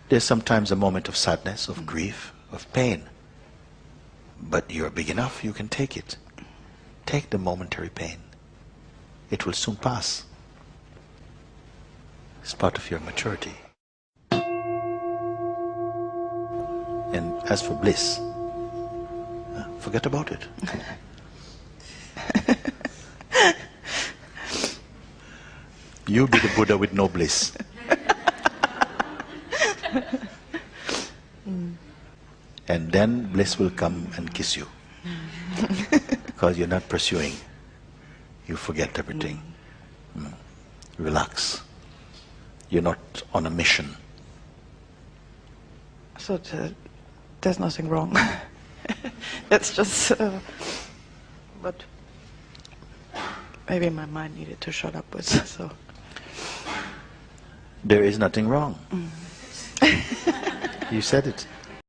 There's sometimes a moment of sadness, of grief, of pain. But you're big enough, you can take it. Take the momentary pain. It will soon pass. It's part of your maturity. And as for bliss, forget about it. You be the Buddha with no bliss. And then bliss will come and kiss you. Because you're not pursuing. You forget everything. Relax. You're not on a mission. So there's nothing wrong. It's just, but maybe my mind needed to shut up with, so. There is nothing wrong. You said it.